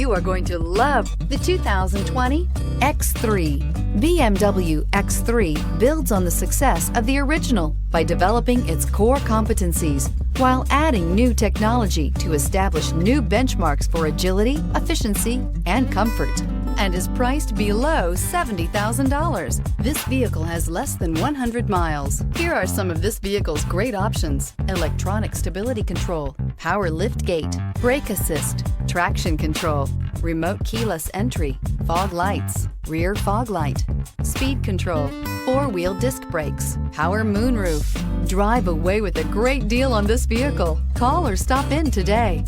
You are going to love the 2020 X3. BMW X3 builds on the success of the original by developing its core competencies while adding new technology to establish new benchmarks for agility, efficiency, and comfort, and is priced below $70,000. This vehicle has less than 100 miles. Here are some of this vehicle's great options: electronic stability control, power lift gate, brake assist, traction control, remote keyless entry, fog lights, rear fog light, speed control, four-wheel disc brakes, power moonroof. Drive away with a great deal on this vehicle. Call or stop in today.